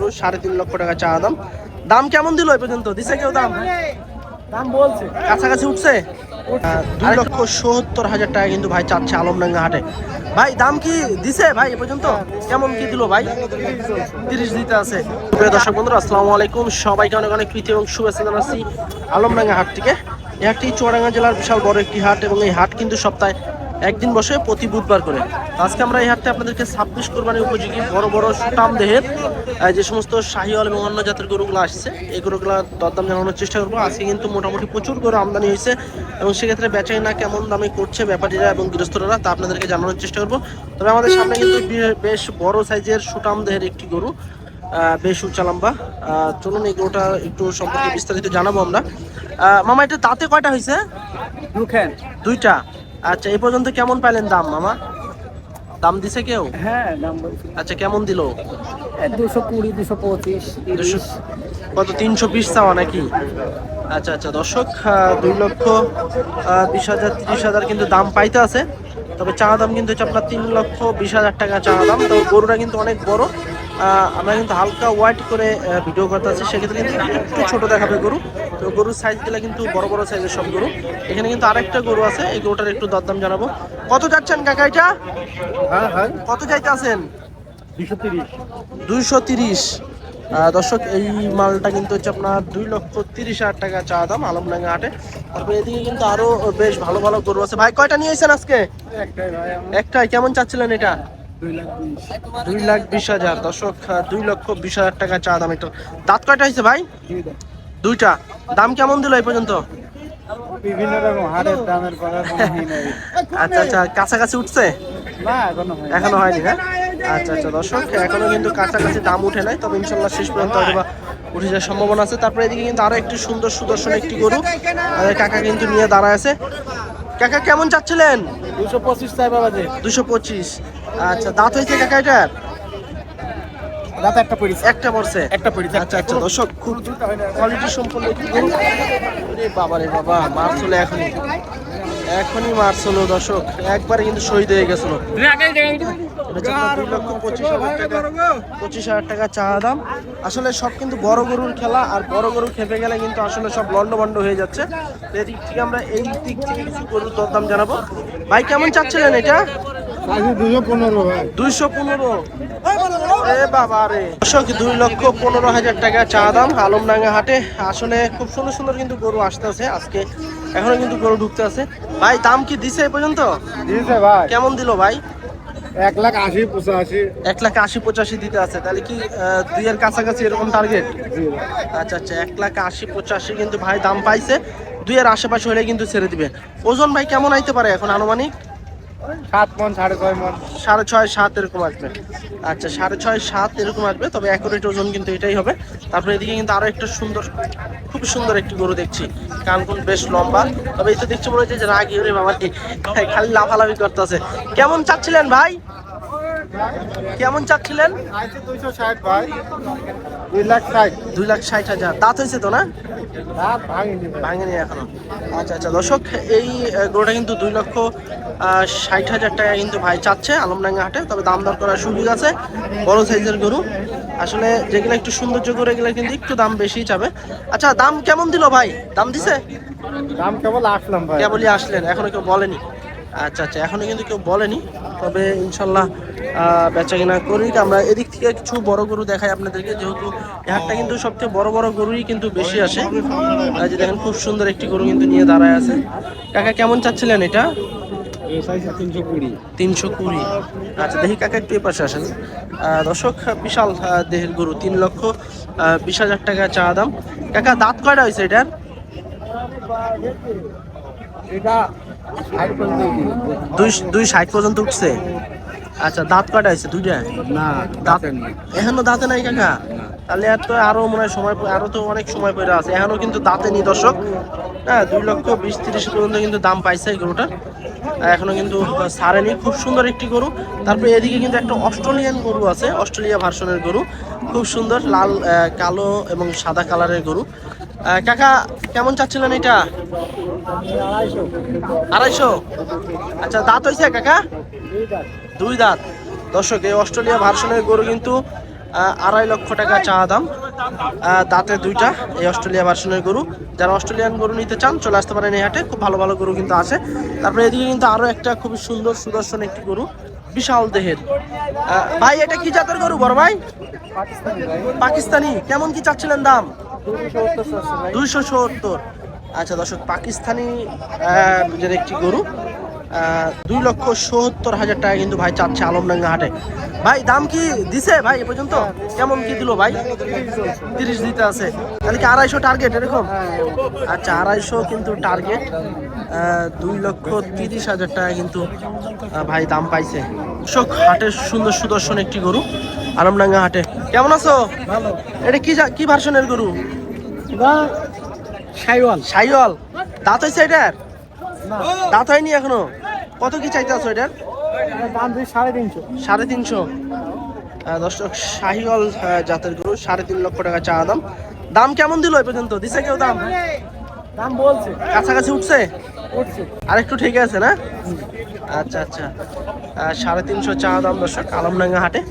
3.5 লক্ষ টাকা চা দাম। দাম কেমন দিল এই পর্যন্ত? দিছে কেউ দাম? দাম বলছে কাছাকাছি উঠছে। 2,70,000 টাকা কিন্তু ভাই চাচ্ছে আলমডাঙ্গা হাটে। ভাই দাম কি দিছে ভাই এ পর্যন্ত? কেমন কি দিল ভাই? 30 দিতে আছে। প্রিয় দর্শক বন্ধুরা, আসসালামু আলাইকুম। সবাইকে অনেক অনেক প্রীতি এবং শুভেচ্ছা জানাচ্ছি আলমডাঙ্গা হাট থেকে। এই হাটটি চুয়াডাঙ্গা জেলার বিশাল বড় একটি হাট এবং এই হাট কিন্তু সপ্তাহে একদিন বসে প্রতি বুধবার করে। আজকে আমরা এই হাটে আপনাদেরকে 26 কোরবানি উপযোগী বড় বড় সুটাম দেহের যে সমস্ত শাহিওয়াল এবং অন্য জাতের গরুগুলো আসছে এই গরুগুলো দরদাম জানানোর চেষ্টা করবো। আজকে কিন্তু মোটামুটি প্রচুর গরু আমদানি হয়েছে এবং সেক্ষেত্রে বেচাকেনা কেমন দামে করছে ব্যাপারীরা এবং গৃহস্থরা তা আপনাদেরকে জানানোর চেষ্টা করবো। তবে আমাদের সামনে কিন্তু বেশ বড় সাইজের সুটাম দেহের একটি গরু, বেশ উঁচা লম্বা। চলুন এই গরুটা একটু সম্পর্কে বিস্তারিত জানাবো আমরা। মামা এটা দাঁতে কয়টা হয়েছে? দুইটা। আচ্ছা, এই পর্যন্ত কেমন পাইলেন দাম মামা? দাম দিছে কেউ? হ্যাঁ দাম বলছে। আচ্ছা, কেমন দিল? 220, 225, 30। কত 320 চাওয়া নাকি? আচ্ছা আচ্ছা দর্শক, 2,20,000 30,000 কিন্তু দাম পাইতে আছে। তবে চা দাম কিন্তু হচ্ছে আপনার 3,20,000 টাকা চা দাম। তো গরুটা কিন্তু অনেক বড়। আমরা কিন্তু হালকা ওয়াইড করে ভিডিও করতে আছি, সেক্ষেত্রে কিন্তু একটু ছোট দেখাবে গরু। তো গরুর সাইজগুলো কিন্তু বড় বড় সাইজের সব গরু। এখানে কিন্তু আরেকটা গরু আছে, এই গরুটার একটু দরদাম জানাবো। কত যাচ্ছেন কাকা এটা? হ্যাঁ কত চাইতে আছেন? 230। 230। দর্শক, এই মালটা কিন্তু হচ্ছে আপনার 2,30,000 টাকা চা দাম আলমডাঙ্গা হাটে। তারপরে এদিকে কিন্তু আরো বেশ ভালো ভালো গরু আছে। ভাই কয়টা নিয়ে এসেছেন আজকে? একটাই ভাই আমার। একটাই। কেমন চাচ্ছিলেন এটা? 220। 2,20,000। দর্শক, 2,20,000 টাকা চা দাম। এটা দাঁত কয়টা হয়েছে ভাই? দুইটা। দাম কেমন দিল এই পর্যন্ত? বিভিন্ন রকম হাড়ের দামের কথা আচ্ছা আচ্ছা, কাছাকাছি উঠছে? না এখনো হয়নি। হ্যাঁ, আচ্ছা আচ্ছা দর্শক, এখনো কিন্তু কাছাকাছি দাম উঠে নাই, তবে ইনশাল্লাহ শেষ পর্যন্ত হয়তো উঠে যাওয়ার সম্ভাবনা আছে। তারপরে এদিকে কিন্তু আরো একটি সুন্দর সুদর্শন একটি গরু কাকা কিন্তু নিয়ে দাঁড়ায় আছে। কাকা কেমন চাচ্ছিলেন? 225 চাই বাবাজি। 225। আচ্ছা, দাঁত হয়েছে কাকা এটার? দাঁত একটা পড়েছে। একটা পড়ছে। একটা পড়েছে। আচ্ছা আচ্ছা দর্শক, খুব কোয়ালিটি সম্পন্ন একটি গরু। ওরে বাবা রে বাবা, মার চলে এখনই মার চলো দর্শক, একবারে কিন্তু শহীদ হয়ে গেছিল। 2,25,000 টাকা চা দাম। আসলে সব কিন্তু বড় গরুর খেলা, আর বড় গরু খেপে গেলে কিন্তু আসলে সব লন্ডভন্ড হয়ে যাচ্ছে। এদিক থেকে আমরা এই দিক থেকে কিছু গরুর দরদাম জানাবো। ভাই কেমন চাচ্ছিলেন এটা? 215 ভাই। 215। এ বাবা রে দর্শক, 2,15,000 টাকা চা দাম আলমডাঙ্গা হাটে। আসলে খুব সুন্দর সুন্দর কিন্তু গরু আসতেছে আজকে, এখনো কিন্তু গরু ঢুকতে আছে। ভাই দাম কি দিছে এই পর্যন্ত? দিয়েছে ভাই। কেমন দিল ভাই? 1,80,85। 1,80,85 দিতে আছে। তাহলে কি 2 এর কাছাকাছি এরকম টার্গেট? আচ্ছা আচ্ছা, 1,80,85 কিন্তু ভাই দাম পাইছে। 2 এর আশেপাশে হলে কিন্তু ছেড়ে দিবে। ওজন ভাই কেমন আইতে পারে এখন আনুমানিক? 7 মণ, 6.5 মণ। 6.5 7 এরকম আসবে। আচ্ছা, 6.5 7 এরকম আসবে, তবে অ্যাকুরেট ওজন কিন্তু এটাই হবে। তারপরে এদিকে কিন্তু আরো একটা সুন্দর, খুব সুন্দর একটি গরু দেখছি, কানকুন বেশ লম্বা। তবে এই তো দেখছি মনে হচ্ছে যে রাগি হরে বাবা, খালি লাফালাফি করতেছে। কেমন চাচ্ছিলেন ভাই? কেমন চাচ্ছিলেন? 260 ভাই। 2,60,000। 2,60,000। দাঁত হয়েছে তো না? দাঁত ভাঙেনি এখনো। আচ্ছা আচ্ছা দর্শক, এই গরুটা কিন্তু 2,60,000 টাকা কিন্তু ভাই চাচ্ছে আলমডাঙ্গা হাটে। তবে দাম দর করার সুযোগ আছে, বড় সাইজের গরু। আসলে যেগুলো একটু সৌন্দর্য গরু এগুলো কিন্তু একটু দাম বেশি যাবে। আচ্ছা, দাম কেমন দিল ভাই? দাম দিছে? দাম কেবল আসলাম ভাই। কেবলই আসলেন, এখনো কেউ বলেনি? আচ্ছা আচ্ছা, এখনো কিন্তু কেউ বলেনি। তবে ইনশাল্লাহ বেচা কিনা করি। আমরা এদিক থেকে কিছু বড় গরু দেখাই আপনাদেরকে, যেহেতু এই হাটটা কিন্তু সবচেয়ে বড় বড় গরুই কিন্তু বেশি আসে। যে দেখেন খুব সুন্দর একটি গরু কিন্তু নিয়ে দাঁড়ায় আছে। কাকা কেমন চাচ্ছিলেন এটা? 320। 320। আচ্ছা দেখি কাকা একটু এ পাশে আসেন। দর্শক, বিশাল দেহের গরু, 3,20,000 টাকা চা দাম। কাকা দাঁত কয়টা হয়েছে এটার? এটা 260 পর্যন্ত উঠছে। আচ্ছা, দাঁত কয়টা হয়েছে? দুইটা। না দাঁত এখনো দাঁতে নাই কাকা? তাহলে আর তো আরো মনে হয় সময়, আরো তো অনেক সময় পড়ে আছে, এখনো কিন্তু দাঁতে নি দর্শক। হ্যাঁ, 2,20,30 পর্যন্ত কিন্তু দাম পাইছে এই গরুটার, এখনো কিন্তু ছাড়েনি। খুব সুন্দর একটি গরু। তারপরে এদিকে কিন্তু একটা অস্ট্রেলিয়ান গরু আছে, অস্ট্রেলিয়া ভার্সনের গরু, খুব সুন্দর লাল কালো এবং সাদা কালারের গরু। কাকা কেমন চাচ্ছিলেন এটা? 2,500। আচ্ছা, দাঁত হয়েছে কাকা? 2 দাঁত। দর্শক, এই অস্ট্রেলিয়া ভার্সনের গরু কিন্তু 2.5 লক্ষ টাকা চা দাম। দাঁতে দুইটা, এই অস্ট্রেলিয়া ভার্সনের গরু। যারা অস্ট্রেলিয়ান গরু নিতে চান চলে আসতে পারেন এই হাটে, খুব ভালো ভালো গরু কিন্তু আছে। তারপরে এদিকে কিন্তু আরো একটা খুবই সুন্দর সুদর্শন একটি গরু, বিশাল দেহের। ভাই এটা কি জাতের গরু বড় ভাই? পাকিস্তানি। কেমন কি চাচ্ছিলেন দাম? 270। আচ্ছা দর্শক, পাকিস্তানি যে একটি গরু 2,70,000 টাকা কিন্তু ভাই চাচ্ছে আলমডাঙ্গা হাটে। ভাই দাম কি দিছে ভাই এ পর্যন্ত? কেমন কি দিল ভাই? 30 দিতে আছে। তাহলে কি 250 টার্গেট এরকম? আচ্ছা 250 কিন্তু টার্গেট। 2,30,000 টাকা কিন্তু ভাই দাম পাইছে। দর্শক হাটের সুন্দর সুদর্শন একটি গরু আলমডাঙ্গা হাটে। কেমন আছো? ভালো। এটা কি ভার্সনের গরু? সাইওয়াল। সাইওয়াল। দাঁত হয়েছে এটার? না, দাঁত হয়নি এখনো। কত কি চাইতে আছো এটার? দাম 350। 350। দর্শক শাহিওয়াল জাতের গরু, 3.5 লক্ষ টাকা চা দাম। দাম কেমন দিল এই পর্যন্ত? দিছে কেউ দাম? দাম বলছে, কাছাকাছি উঠছে? উঠছে। আর একটু ঠিক আছে না? আচ্ছা আচ্ছা। 350 চা দাম দর্শক আলমডাঙ্গা হাটে।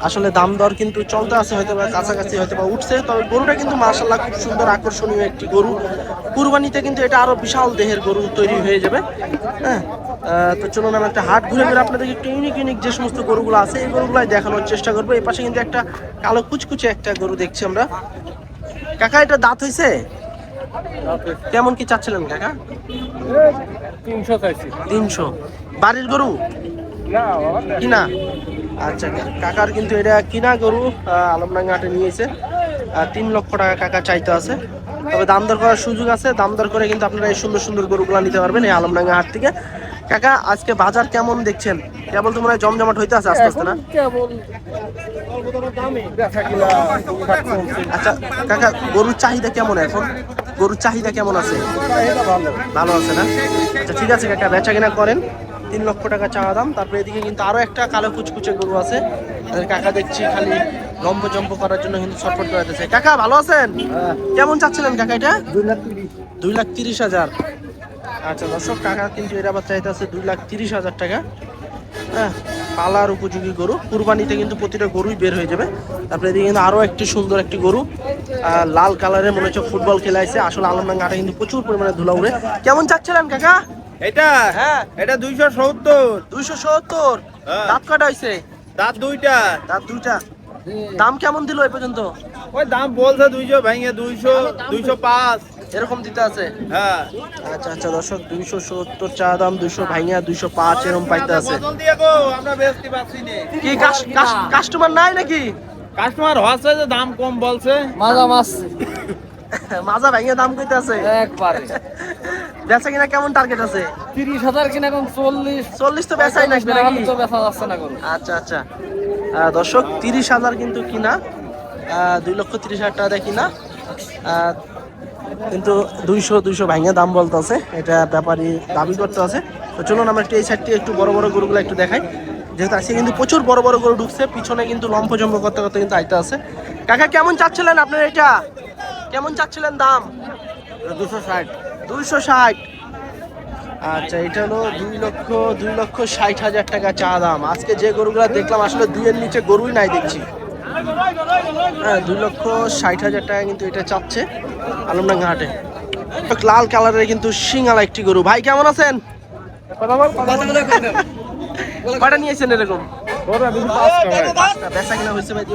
আসলে দাম দর কিন্তু চলতে আছে, হয়তো বা কাছাকাছি হয়তো বা উঠছে। তবে গরুটা কিন্তু মাশাআল্লাহ খুব সুন্দর আকর্ষণীয় একটি গরু। কুরবানিতে কিন্তু এটা আরো বিশাল দেহের গরু তৈরি হয়ে যাবে। হ্যাঁ, তো চলুন আমরা একটা হাট ঘুরে ঘুরে আপনাদেরকে একটু ইউনিক যে সমস্ত গরুগুলো আছে এই গরুগুলাই দেখানোর চেষ্টা করবো। এই পাশে কিন্তু একটা কালো কুচকুচে একটা গরু দেখছি আমরা। কাকা এটা দাঁত হইছে? কেমন কি চাচ্ছিলেন কাকা? 300 চাইছি। 300। বাড়ির গরু কিনা? আচ্ছা, কাকার কিন্তু এটা কিনা গরু আলমডাঙ্গা হাটে নিয়েছে। 3 লক্ষ টাকা কাকা চাইতে আছে। তবে দাম দর করার সুযোগ আছে, দাম দর করে কিন্তু আপনারা এই সুন্দর সুন্দর গরুগুলো নিতে পারবেন এই আলমডাঙ্গা হাট থেকে। কাকা আজকে বাজার কেমন দেখছেন? কেবল তো মনে হয় জমজমাট হইতে আছে আস্তে আস্তে না? আচ্ছা কাকা, গরুর চাহিদা কেমন এখন? গরুর চাহিদা কেমন আছে? ভালো আছে না? আচ্ছা ঠিক আছে কাকা, বেচা কিনা করেন। 3 লক্ষ টাকা চাওয়া দাম। তারপরে এদিকে কিন্তু আরো একটা কালো কুচকুচে গরু আছে। কাকা দেখছি খালি লম্ব জম্প করার জন্য কিন্তু ছটফট করাতেছে। কাকা ভালো আছেন? কেমন চাচ্ছিলেন কাকা এটা? 2,30,000। আচ্ছা দর্শক, কাকা কিন্তু এটা আবার চাইতে আছে 2,30,000 টাকা। হ্যাঁ, পালার উপযোগী গরু। কুরবানিতে কিন্তু প্রতিটা গরুই বের হয়ে যাবে। তারপরে এদিকে কিন্তু আরো একটি সুন্দর একটি গরু, লাল কালারের, মনে হচ্ছে ফুটবল খেলাইছে। আসলে আলমডাঙ্গা হাটে কিন্তু প্রচুর পরিমাণে ধুলা উড়ে। কেমন চাচ্ছিলেন কাকা? এটা হ্যাঁ, এটা 270। 270। হ্যাঁ। দাঁত কটা হইছে? দাঁত দুইটা। দাঁত দুইটা। দাম কেমন দিল এই পর্যন্ত? ওই দাম বলছে 200 ভেঙে 200, 205 এরকম দিতে আছে? হ্যাঁ। আচ্ছা আচ্ছা দর্শক, 270 চা দাম, 200 ভাঙিয়া 205 এরকম পাইতে আছে। বদল দিয়ে গো, আমরা বেচতে পারছি না। কি কাস্টমার নাই নাকি? কাস্টমার হচ্ছে যে দাম কম বলছে। মাজা ভাঙিয়া দাম কইতে আছে একবারে বেচা কিনা কেমন টার্গেট আছে? 30,000 কিনা এখন 40 তো বেচাই লাগবে নাকি? তো বেচা যাচ্ছে না গরু। আচ্ছা আচ্ছা। দর্শক 30,000 কিন্তু কিনা, 2,30,000 টাকা দিয়ে কিনা। কিন্তু 200 ভাঙিয়া দাম বলতেছে, এটা ব্যাপারী দাবি করতে আছে। তো চলুন আমরা একটু এই সাইডটি একটু বড় বড় গরুগুলো একটু দেখাই। যেহেতু আজকে কিন্তু প্রচুর বড় বড় গরু ঢুকছে, পিছনে কিন্তু লম্ফজম্প করতে করতে কিন্তু আইতে আছে। কাকা কেমন চাচ্ছিলেন আপনার এটা? কেমন চাচ্ছিলেন দাম? 260। 260। আচ্ছা, এটা হলো 2,60,000 টাকা চা দাম। আজকে যে গরুগুলো দেখলাম আসলে 2-এর নিচে গরুই নাই দেখছি। হ্যাঁ, 2,60,000 টাকা কিন্তু এটা চাচ্ছে আলমডাঙ্গা হাটে। লাল কালারের কিন্তু সিঙ্গালা একটি গরু। ভাই কেমন আছেন? কয়টা নিয়েছেন এরকম? পাঁচটা। বেচা কিনা হয়েছে ভাই?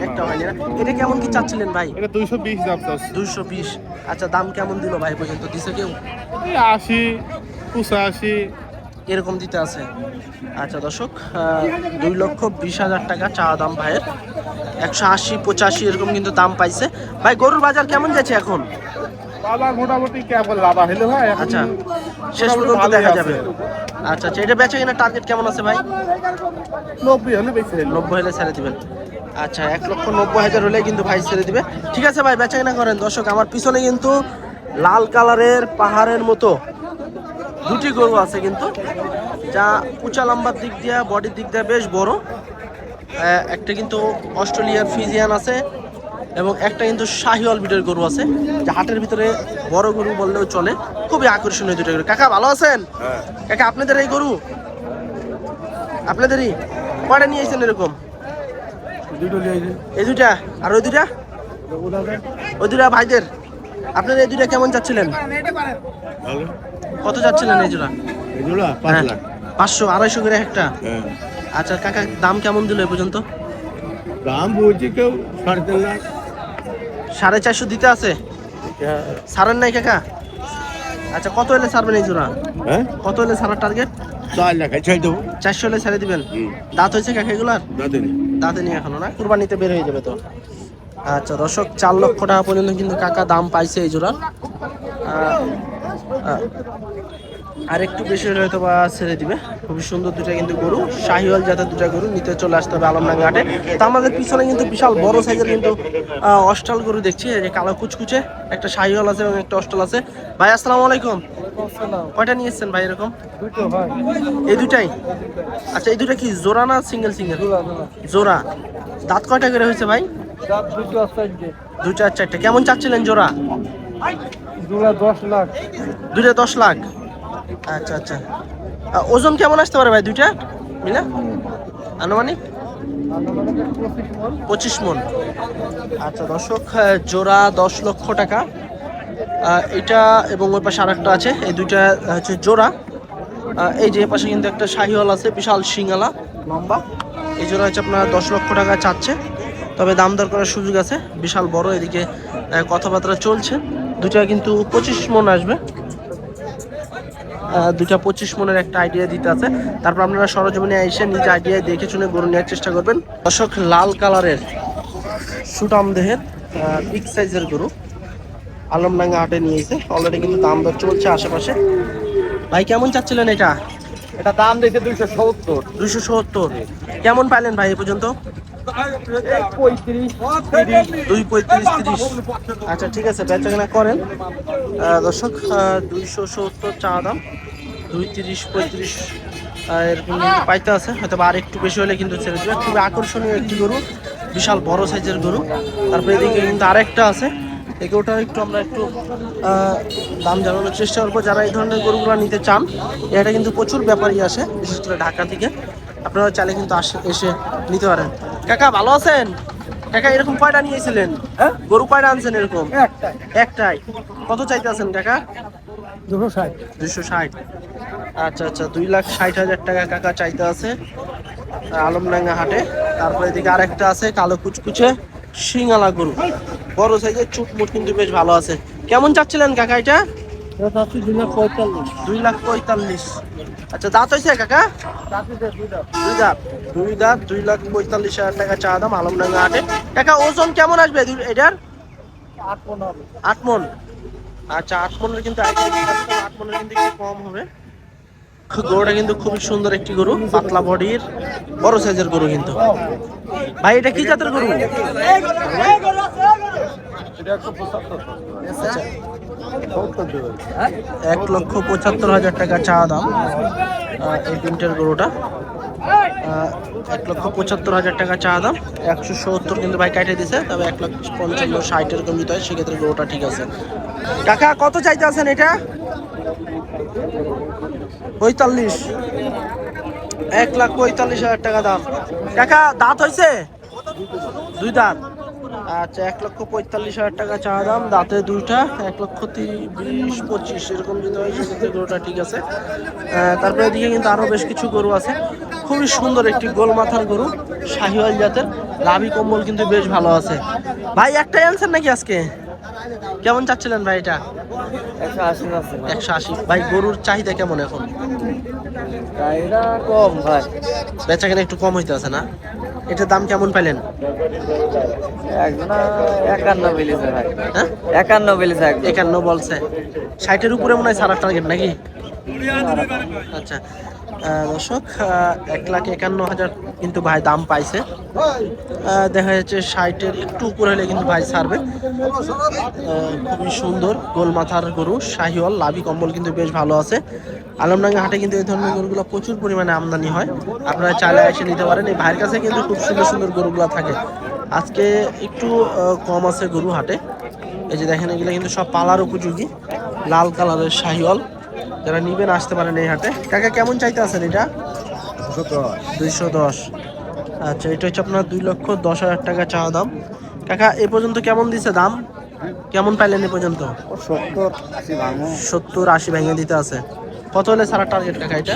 একটা হয়নি না। এটা কেমন কি চাচ্ছিলেন ভাই? এটা 220 দাম চাচ্ছে। 220। আচ্ছা, দাম কেমন দিল ভাই পর্যন্ত? দিছে কেউ? 80, 85 এরকম দিতে আছে। আচ্ছা দর্শক, 2,20,000 টাকা চা দাম ভাইয়ের। 180, 85 এরকম কিন্তু দাম পাইছে। ভাই গরুর বাজার কেমন যাচ্ছে এখন? বাজার মোটামুটি কেবল লাভা হলো ভাই। আচ্ছা, শেষ পর্যন্ত দেখা যাবে। আচ্ছা আচ্ছা, এটা বেচা কিনা টার্গেট কেমন আছে ভাই? 90 হলে বেশি হলো। 90 হলে ছেড়ে দিবেন। আচ্ছা, 1,90,000 হলে কিন্তু ভাই ছেড়ে দিবে। ঠিক আছে ভাই, বেচা কিনা করেন। দর্শক আমার পিছনে কিন্তু লাল কালারের পাহাড়ের মতো দুটি গরু আছে কিন্তু, যা উঁচা লম্বার দিক দিয়ে, বডির দিক দিয়ে বেশ বড়। একটা কিন্তু অস্ট্রেলিয়ার ফিজিয়ান আছে এবং একটা কিন্তু শাহিওয়াল বিটের গরু আছে, যা হাটের ভিতরে বড় গরু বললেও চলে। খুবই আকর্ষণীয় দুটো গরু। কাকা ভালো আছেন? কাকা আপনাদের এই গরু আপনাদেরই কয়টা নিয়েছেন এরকম? এই দুইটা আর ওই দুইটা ভাইদের। আপনার এই দুইটা কেমন চাচ্ছিলেন? কত চাচ্ছিলেন এই জোড়া? 500 250 করে একটা। আচ্ছা কাকা দাম কেমন দিল এ পর্যন্ত? দাম বলছি কেউ 3.5 লাখ। 450 দিতে আছে, ছাড়েন নাই কাকা? আচ্ছা কত হলে ছাড়বেন এই জোড়া? হ্যাঁ, কত হলে ছাড়ার টার্গেট? 4 লাখ ছেড়ে দেবো। 400 হলে ছেড়ে দিবেন। দাঁত হয়েছে কাকা এগুলার? দাদিনি দাঁতে নিয়ে এখনো না, কুরবানিতে বের হয়ে যাবে তো। আচ্ছা দর্শক 4 লক্ষ টাকা পর্যন্ত কিন্তু কাকা দাম পাইছে এই জোড়া। আর একটু বেশি হলে হয়তো বা ছেড়ে দিবে। খুবই সুন্দর দুটা কিন্তু গরু, শাহিওয়াল জাতের দুটা গরু নিতে চলে আসতে হবে আলমডাঙ্গা হাটে। তা আমাদের পিছনে কিন্তু বিশাল বড় সাইজের কিন্তু অস্টাল গরু দেখছি, এই যে কালো কুচকুচে একটা শাহিওয়াল আছে এবং একটা অস্টাল আছে। ভাই আসসালামু আলাইকুম, কয়টা নিয়ে এসছেন ভাই এরকম? এই দুটাই? আচ্ছা এই দুটা কি জোড়া না সিঙ্গেল? জোড়া। দাঁত কয়টা করে হয়েছে ভাই? দুইটা 4টা। কেমন চাচ্ছিলেন জোড়া? 10 লাখ। দুইটা 10 লাখ। আচ্ছা আচ্ছা, ওজন কেমন আসতে পারে ভাই দুইটা মিলে? আনুমানিক 25 মন। আচ্ছা দর্শক জোড়া 10 লক্ষ টাকা। এটা এবং ওই পাশে আরেকটা আছে, এই দুইটা হচ্ছে জোড়া। এই যে পাশে কিন্তু একটা শাহিওয়াল আছে বিশাল শিঙালা লম্বা, এই জোড়া হচ্ছে আপনার 10 লক্ষ টাকা চাচ্ছে। তবে দাম দর করার সুযোগ আছে, বিশাল বড়। এদিকে কথাবার্তা চলছে। দুটা কিন্তু 25 মন আসবে। দুটা 25 মনের একটা আইডিয়া দিতে আছে। তারপর আপনারা সরজমিনে এসে নিজে আইডিয়া দেখে শুনে গরু নেওয়ার চেষ্টা করবেন। দর্শক লাল কালারের সুটাম দেহের বিগ সাইজের গরু আলমডাঙ্গা হাটে নিয়েছে। অলরেডি কিন্তু দাম দর চলছে আশেপাশে। ভাই কেমন চাচ্ছিলেন এটা? এটা দাম দিয়েছে 270। 270। কেমন পাইলেন ভাই এ পর্যন্ত? 235-30। আচ্ছা ঠিক আছে, বেচাকেনা করেন। দর্শক 270 চা দাম, 230-35 এরকম পাইতে আছে। হয়তো আর একটু বেশি হলে কিন্তু ছেড়ে দেবে। খুবই আকর্ষণীয় একটি গরু, বিশাল বড় সাইজের গরু। তারপরে এদিকে কিন্তু আরেকটা আছে, এই গরুটার একটু আমরা একটু দাম জানানোর চেষ্টা করবো। যারা এই ধরনের গরুগুলো নিতে চান, এটা কিন্তু প্রচুর ব্যাপারী আসে, বিশেষ করে ঢাকা থেকে। আপনারা চাইলে কিন্তু এসে নিতে পারেন। কাকা ভালো আছেন? কাকা এরকম কয়টা নিয়েছিলেন? গরু কয়টা আনছেন এরকম? একটাই। কত চাইতে আছেন কাকা? 260। আচ্ছা আচ্ছা, 2,60,000 টাকা কাকা চাইতে আছে আলমডাঙ্গা হাটে। তারপরে এদিকে আরেকটা আছে কালো কুচকুচে শিঙালা গরু, বড় সাইজের, চুটমুট কিন্তু বেশ ভালো আছে। কেমন চাচ্ছিলেন কাকা এটা? 2,45,000। আচ্ছা দাঁত হয়েছে কাকা? দুই দাঁত। 2,45,000 টাকা চা দাম আলমডাঙ্গা হাটে। কাকা ওজন কেমন আসবে এটার? 8 মন। আচ্ছা 8 মনের কিন্তু 8 মনের কিন্তু একটু কম হবে। গরুটা কিন্তু খুবই সুন্দর একটি গরু, পাতলা বডির, বড় সাইজের গরু কিন্তু। ভাই এটা কি জাতের গরু? 1,75,000 টাকা চা দাম এই প্রিন্টের গরুটা। 1,75,000 টাকা চা দাম। 170 কিন্তু ভাই কাটে দিছে, তবে 1,55,60 এরকম দিতে হয়, সেক্ষেত্রে গরুটা ঠিক আছে। কাকা কত চাইতে আছেন এটা? 45। 1,45,000 টাকা দাম। কাকা দাঁত হয়েছে? 2 দাঁত। আচ্ছা 1,45,000 টাকা চা দাম, দাঁতে 2টা। 1,20,25 এরকম যদি হয় সেক্ষেত্রে গরুটা ঠিক আছে। তারপরে এদিকে কিন্তু আরো বেশ কিছু গরু আছে। খুবই সুন্দর একটি গোল মাথার গরু, শাহিওয়াল জাতের, লাভি কম্বল কিন্তু বেশ ভালো আছে। ভাই একটাই আনছেন নাকি আজকে? কেমন চাচ্ছিলেন ভাই এটা? 180। ভাই গরুর চাহিদা কেমন এখন? কম ভাই, বেচা কেনা একটু কম হইতে আছে না? এটার দাম কেমন পাইলেন? 51 বলেছে ভাই। হ্যাঁ 51 বলেছে। 51 বলছে। 60-এর উপরে মনে হয় ছাড়ার টার্গেট নাকি? আচ্ছা দর্শক 1,51,000 কিন্তু ভাই দাম পাইছে। দেখা যাচ্ছে 60-এর একটু উপরে হলে কিন্তু ভাই ছাড়বে। খুবই সুন্দর গোল মাথার গরু, শাহিওয়াল, লাভি কম্বল কিন্তু বেশ ভালো আছে। আলমডাঙ্গা হাটে কিন্তু এই ধরনের গরুগুলো প্রচুর পরিমাণে আমদানি হয়, আপনারা চাইলে এসে নিতে পারেন। এই ভাইয়ের কাছে কিন্তু খুব সুন্দর সুন্দর গরুগুলো থাকে। আজকে একটু কম আছে গরু হাটে। এই যে দেখেন এগুলো কিন্তু সব পালার উপযোগী, লাল কালারের শাহিওয়াল। যারা নিবেন আসতে পারেন এই হাটে। কাকা কেমন চাইতে আছেন এটা? 210। আচ্ছা, এটা হচ্ছে আপনার 2,10,000 টাকা চাওয়া দাম। কাকা এ পর্যন্ত কেমন দিছে দাম? কেমন পাইলেন এ পর্যন্ত? 70-80 ভাঙো। 70-80 ভেঙে দিতে আছে। কত হলে সারা টার্গেট কাকা এটা?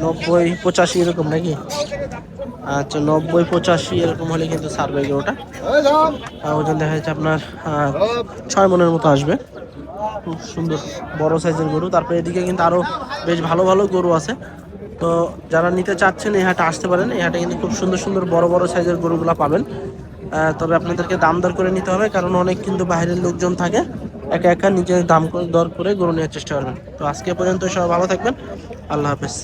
90-85 এরকম নাকি? আচ্ছা, 90-85 এরকম হলে কিন্তু সারবে গরুটা। ওজন দেখা যাচ্ছে আপনার 6 মনের মতো আসবে। খুব সুন্দর বড় সাইজের গরু। তারপরে এদিকে কিন্তু আরো বেশ ভালো ভালো গরু আছে। তো যারা নিতে চাচ্ছেন এই হাটে আসতে পারেন। এই হাটে কিন্তু খুব সুন্দর সুন্দর বড় বড় সাইজের গরুগুলা পাবেন। তবে আপনাদেরকে দাম দর করে নিতে হবে, কারণ অনেক কিন্তু বাইরের লোকজন থাকে, একা একা নিজের দাম দর করে গরু নেওয়ার চেষ্টা করবেন। তো আজকে পর্যন্ত সবাই ভালো থাকবেন। আল্লাহ হাফেজ।